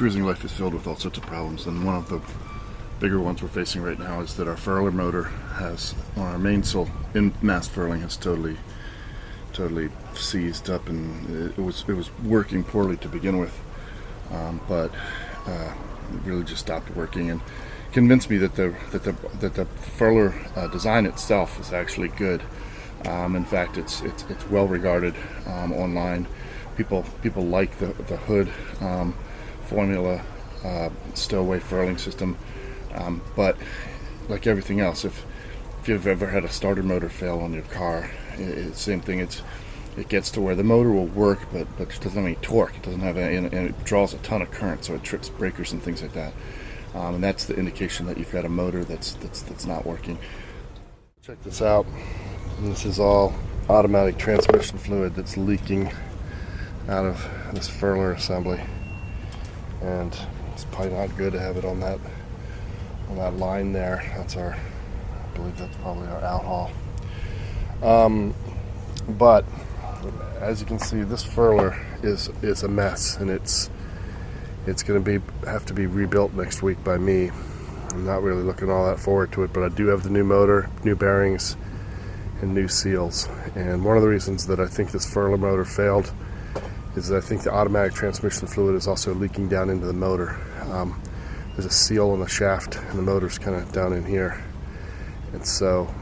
cruising life is filled with all sorts of problems, and one of the bigger ones we're facing right now is that our Furler motor has, on our mainsail in mast furling, has totally seized up, and it was working poorly to begin with, but it really just stopped working, and convinced me that the Furler design itself is actually good. In fact, it's well regarded online. People like the hood formula stowaway furling system, but like everything else, if you've ever had a starter motor fail on your car, it's the same thing. It gets to where the motor will work, but it doesn't have any torque. It doesn't have any, and it draws a ton of current, so it trips breakers and things like that. And that's the indication that you've got a motor that's not working. Check this out. And this is all automatic transmission fluid that's leaking out of this Furler assembly, and it's probably not good to have it on that line there. That's I believe that's probably our out haul. But as you can see, this Furler is a mess, and it's going to have to be rebuilt next week by me. I'm not really looking all that forward to it, but I do have the new motor, new bearings, and new seals. And one of the reasons that I think this Furler motor failed is that I think the automatic transmission fluid is also leaking down into the motor. There's a seal on the shaft, and the motor's kind of down in here. And so,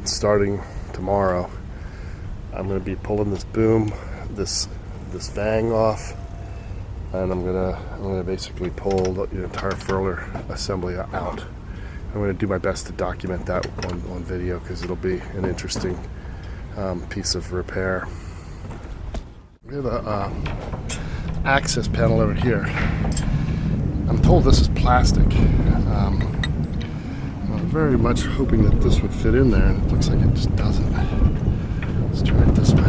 starting tomorrow, I'm going to be pulling this boom, this vang off, and I'm gonna basically pull the entire Furler assembly out. I'm going to do my best to document that on video, because it'll be an interesting piece of repair. We have a access panel over here. I'm told this is plastic. I'm very much hoping that this would fit in there, and it looks like it just doesn't. Let's try it this way.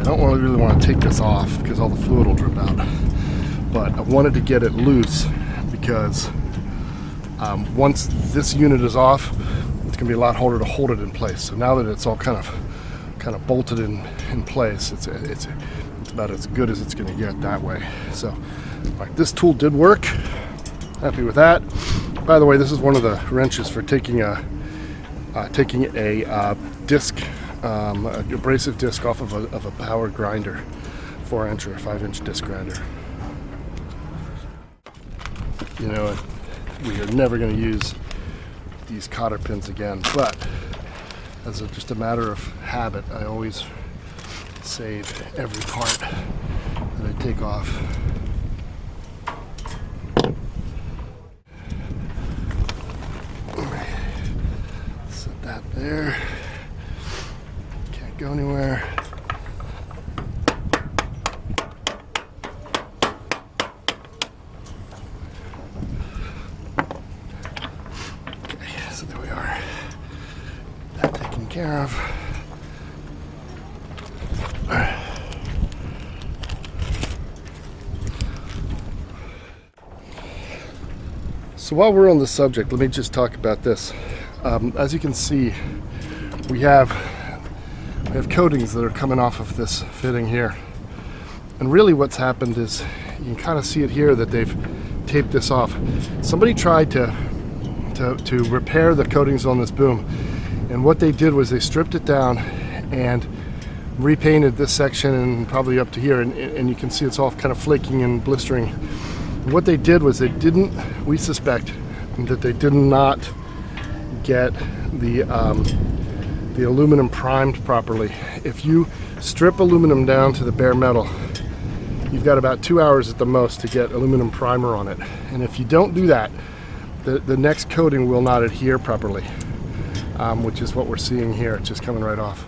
I don't really want to take this off because all the fluid will drip out, but I wanted to get it loose because once this unit is off, it's going to be a lot harder to hold it in place. So now that it's all kind of bolted in place, it's about as good as it's going to get that way. So this tool did work. Happy with that. By the way, this is one of the wrenches for taking a disc. Abrasive disc off of a power grinder, 4-inch or 5-inch disc grinder. We are never going to use these cotter pins again, but as just a matter of habit, I always save every part that I take off. Set that there. Go anywhere. Okay, so there we are. That taken care of. So while we're on the subject, let me just talk about this. As you can see, we have coatings that are coming off of this fitting here, and really what's happened is, you can kind of see it here, that they've taped this off. Somebody tried to repair the coatings on this boom, and what they did was they stripped it down and repainted this section and probably up to here, and you can see it's all kind of flaking and blistering. And what they did was we suspect that they did not get the aluminum primed properly. If you strip aluminum down to the bare metal, you've got about 2 hours at the most to get aluminum primer on it. And if you don't do that, the next coating will not adhere properly, which is what we're seeing here. It's just coming right off.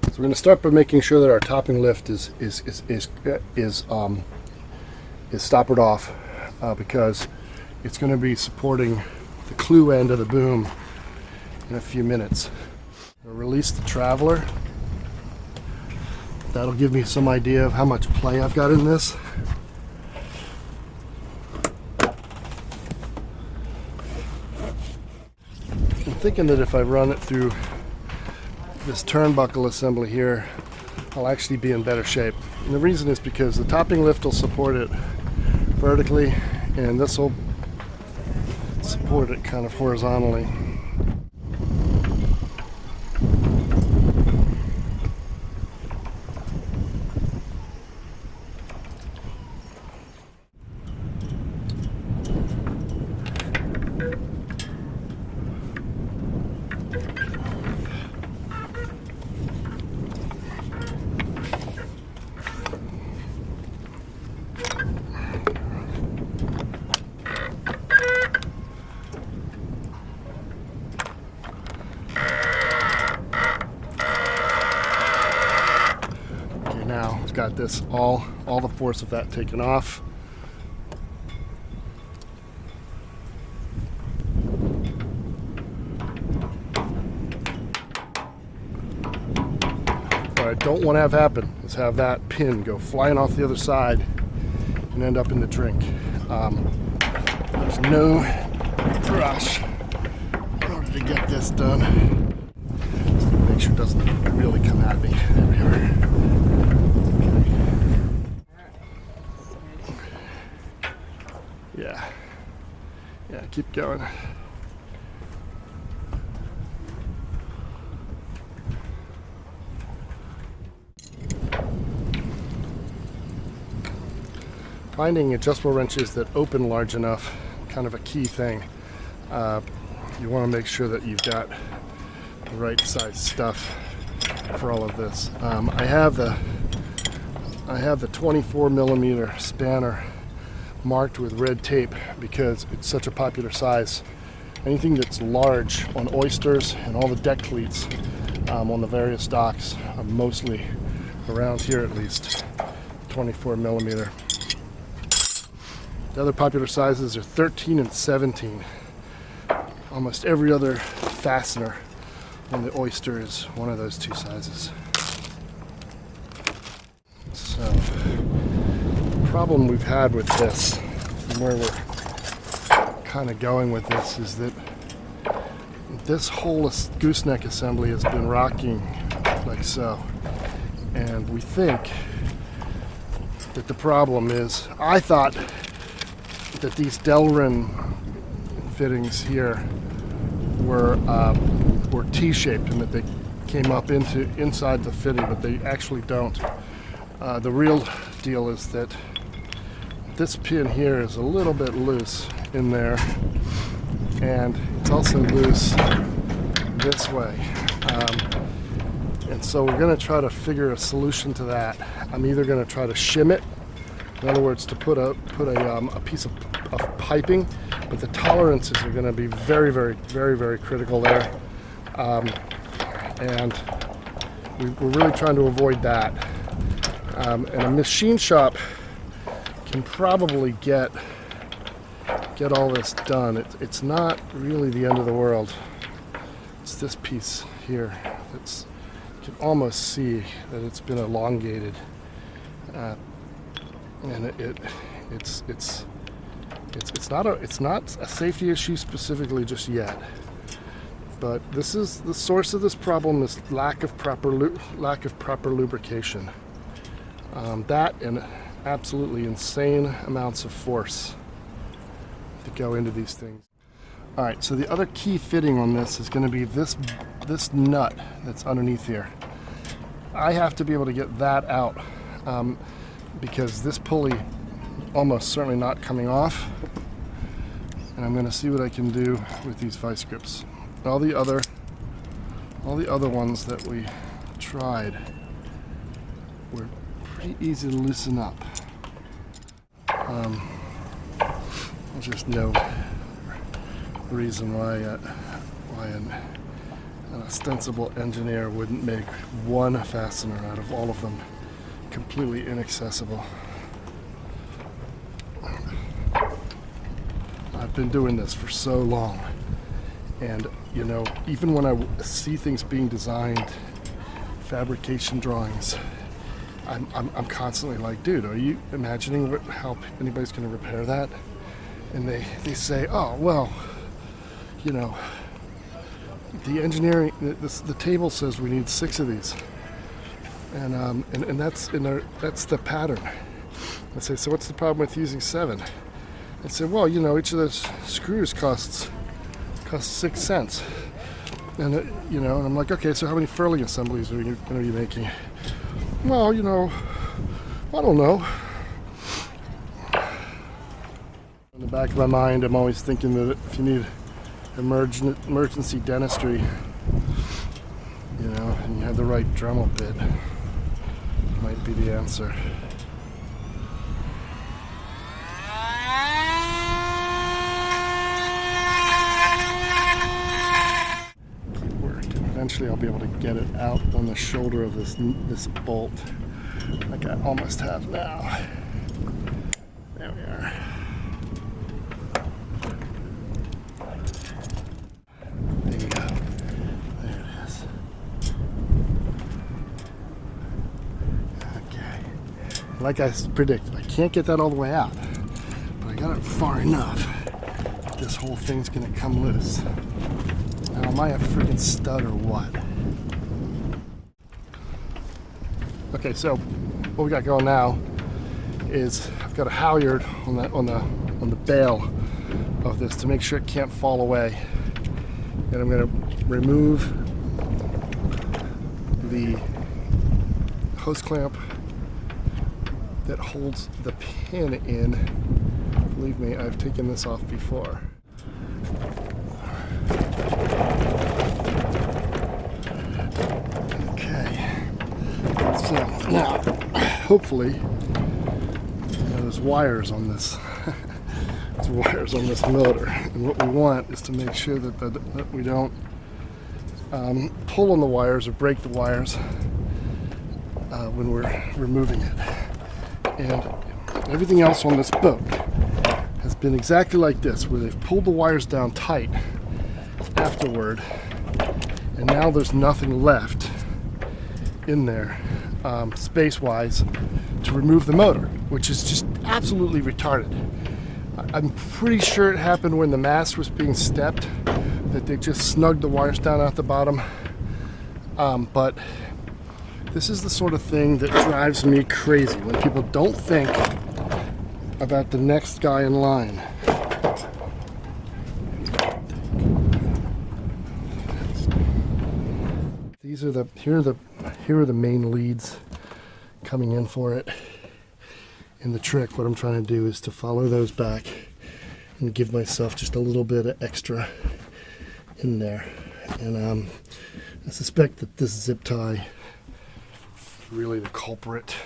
So we're going to start by making sure that our topping lift is stoppered off, because it's going to be supporting the clew end of the boom in a few minutes. I'll release the traveler. That'll give me some idea of how much play I've got in this. thinking that if I run it through this turnbuckle assembly here, I'll actually be in better shape. And the reason is because the topping lift will support it vertically, and this will support it kind of horizontally. Now it's got this all the force of that taken off. What I don't want to have happen is have that pin go flying off the other side and end up in the drink. There's no rush in order to get this done. Just make sure it doesn't really come at me. There we are. Yeah, keep going. Finding adjustable wrenches that open large enough, kind of a key thing. You want to make sure that you've got the right size stuff for all of this. I have the 24 millimeter spanner marked with red tape because it's such a popular size. Anything that's large on oysters and all the deck cleats on the various docks are mostly, around here at least, 24 millimeter. The other popular sizes are 13 and 17. Almost every other fastener on the oyster is one of those two sizes. So, the problem we've had with this, and where we're kind of going with this, is that this whole gooseneck assembly has been rocking like so. And we think that the problem is, I thought that these Delrin fittings here were T-shaped and that they came up inside the fitting, but they actually don't. The real deal is that this pin here is a little bit loose in there, and it's also loose this way. And so we're going to try to figure a solution to that. I'm either going to try to shim it, in other words, to put a piece of piping, but the tolerances are going to be very, very, very, very critical there, and we're really trying to avoid that. And a machine shop can probably get all this done. It's not really the end of the world. It's this piece here that's, you can almost see that it's been elongated, and it's not a safety issue specifically just yet. But this is the source of this problem: is lack of proper lubrication. That and absolutely insane amounts of force to go into these things. All right, so the other key fitting on this is going to be this nut that's underneath here. I have to be able to get that out because this pulley almost certainly not coming off. And I'm going to see what I can do with these vice grips. All the other ones that we tried were pretty easy to loosen up. There's just no reason why an ostensible engineer wouldn't make one fastener out of all of them completely inaccessible. I've been doing this for so long, and you know, even when I see things being designed, fabrication drawings, I'm constantly like, dude, are you imagining how anybody's going to repair that? And they say, oh well, you know, the engineering, the table says we need 6 of these, and that's the pattern. I say, so what's the problem with using 7? I said, well, you know, each of those screws costs 6 cents, and you know, and I'm like, okay, so how many furling assemblies are you going to be making? Well, you know, I don't know. In the back of my mind, I'm always thinking that if you need emergency dentistry, you know, and you have the right Dremel bit, might be the answer. Keep working. Eventually I'll be able to get it out on the shoulder of this bolt, like I almost have now. There we are. Like I predicted, I can't get that all the way out, but I got it far enough that this whole thing's gonna come loose. Now, am I a freaking stud or what? Okay, so what we got going now is I've got a halyard on the bail of this to make sure it can't fall away, and I'm gonna remove the hose clamp that holds the pin in. Believe me, I've taken this off before. Okay, so now, hopefully, there's wires on this. There's wires on this motor, and what we want is to make sure that we don't pull on the wires or break the wires when we're removing it. And everything else on this boat has been exactly like this, where they've pulled the wires down tight afterward, and now there's nothing left in there space-wise to remove the motor, which is just absolutely retarded. I'm pretty sure it happened when the mast was being stepped, that they just snugged the wires down at the bottom, but this is the sort of thing that drives me crazy, when people don't think about the next guy in line. Here are the main leads coming in for it. And the trick, what I'm trying to do is to follow those back and give myself just a little bit of extra in there. And I suspect that this zip tie really the culprit.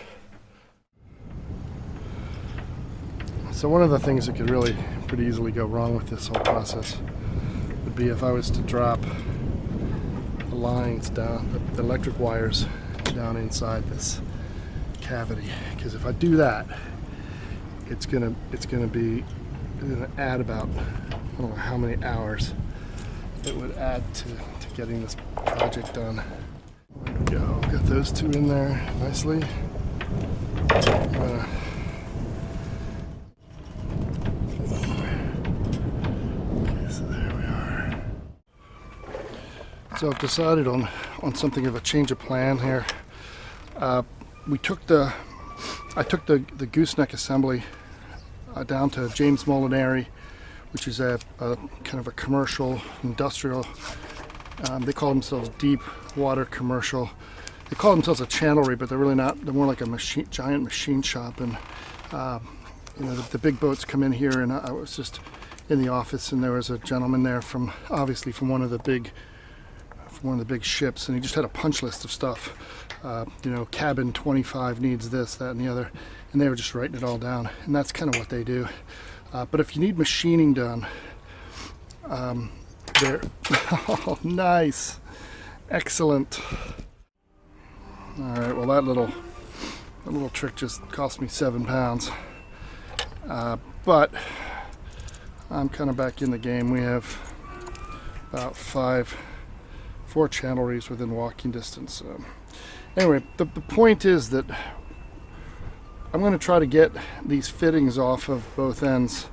So one of the things that could really pretty easily go wrong with this whole process would be if I was to drop the lines down, the electric wires down inside this cavity, because if I do that, it's gonna add about, I don't know how many hours it would add to getting this project done. There we go. Got those 2 in there nicely. Okay, so there we are. So I've decided on something of a change of plan here. I took the gooseneck assembly down to James Molinari, which is a kind of a commercial, industrial. They call themselves deep water commercial. They call themselves a channelry, but they're really not. They're more like a giant machine shop. And you know, the big boats come in here, and I was just in the office, and there was a gentleman there from one of the big ships, and he just had a punch list of stuff. You know, cabin 25 needs this, that, and the other, and they were just writing it all down. And that's kind of what they do. But if you need machining done, there. Oh, nice. Excellent. Alright, well that little trick just cost me £7. But I'm kind of back in the game. We have about 4 channelries within walking distance. Anyway, the point is that I'm going to try to get these fittings off of both ends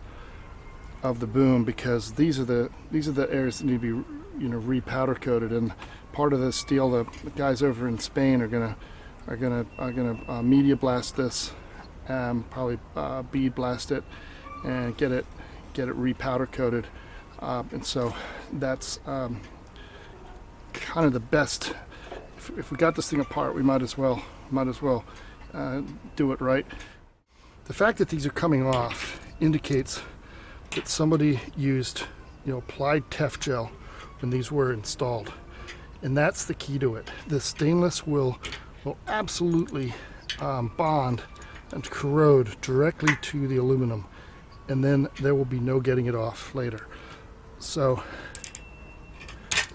of the boom, because these are the areas that need to be repowder coated. And part of the steel, the guys over in Spain are gonna media blast this, probably bead blast it, and get it repowder coated. And so that's kind of the best. If we got this thing apart, we might as well do it right. The fact that these are coming off indicates that somebody used, applied Tef gel when these were installed, and that's the key to it. The stainless will absolutely bond and corrode directly to the aluminum, and then there will be no getting it off later. So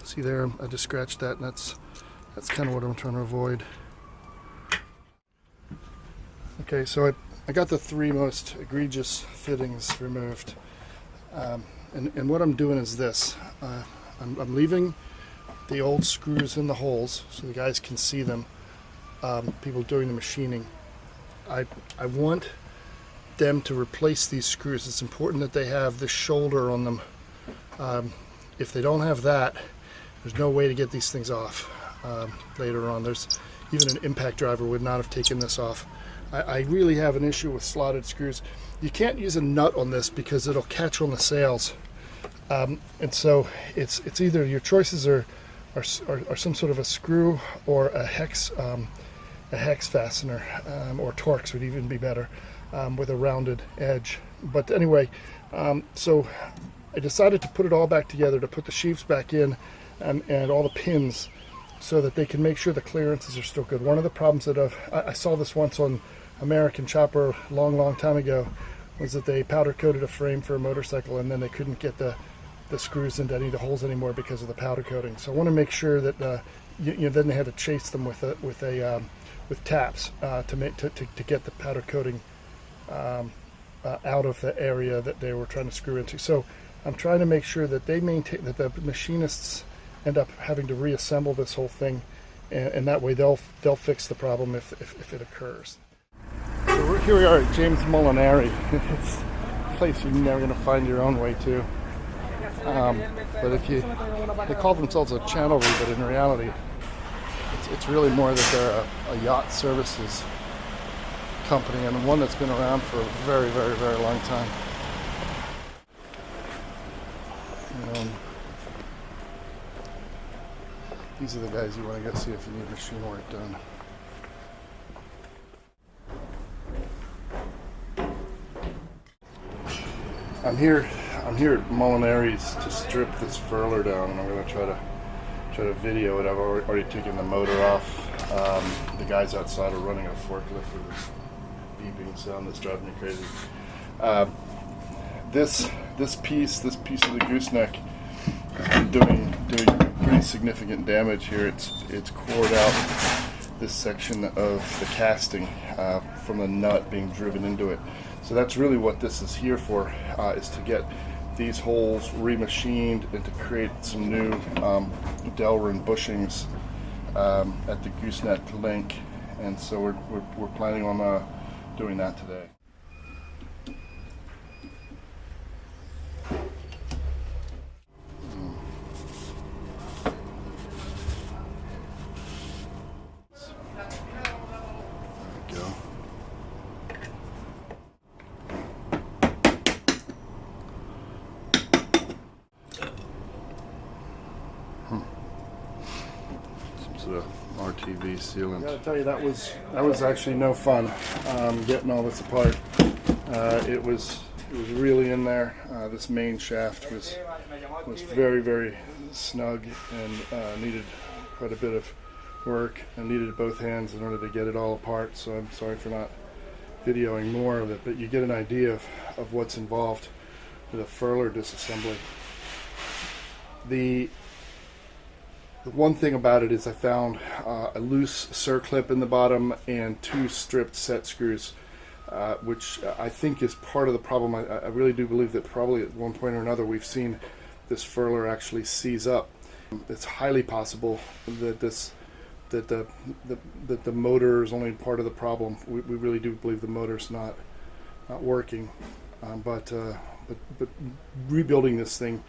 see there, I just scratched that, and that's kind of what I'm trying to avoid. Okay, so I got the 3 most egregious fittings removed, and what I'm doing is this. I'm leaving the old screws in the holes so the guys can see them, people doing the machining. I want them to replace these screws. It's important that they have this shoulder on them. If they don't have that, there's no way to get these things off later on. There's even an impact driver would not have taken this off. I really have an issue with slotted screws. You can't use a nut on this because it'll catch on the sails, and so it's either your choices are some sort of a screw or a hex fastener, or Torx would even be better, with a rounded edge. But anyway, so I decided to put it all back together, to put the sheaves back in, and all the pins, so that they can make sure the clearances are still good. One of the problems that I saw this once on American Chopper long time ago was that they powder coated a frame for a motorcycle, and then they couldn't get the screws into any of the holes anymore because of the powder coating. So I want to make sure that then they had to chase them with taps to get the powder coating out of the area that they were trying to screw into. So I'm trying to make sure that they maintain, that the machinists end up having to reassemble this whole thing, and that way they'll fix the problem if it occurs. So here we are at James Molinari. It's a place you're never going to find your own way to. But they call themselves a channelry, but in reality, it's really more that they're a yacht services company, and one that's been around for a very, very, very long time. These are the guys you want to go see if you need machine work done. I'm here at Molinari's to strip this furler down, and I'm going to try to video it. I've already taken the motor off. The guys outside are running a forklift with this beeping sound that's driving me crazy. This piece of the gooseneck has been doing pretty significant damage here. It's cored out this section of the casting from the nut being driven into it. So that's really what this is here for, is to get these holes remachined and to create some new Delrin bushings at the gooseneck link. And so we're planning on doing that today. The RTV sealant. I gotta tell you, that was actually no fun, getting all this apart. It was really in there. This main shaft was very, very snug and needed quite a bit of work, and needed both hands in order to get it all apart. So I'm sorry for not videoing more of it, but you get an idea of what's involved with a furler disassembly. The one thing about it is I found a loose circlip in the bottom and 2 stripped set screws, which I think is part of the problem. I really do believe that probably at one point or another we've seen this furler actually seize up. It's highly possible that the motor is only part of the problem. We really do believe the motor's not working, but rebuilding this thing,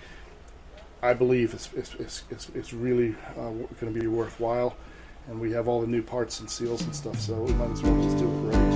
I believe it's really going to be worthwhile, and we have all the new parts and seals and stuff, so we might as well just do it right.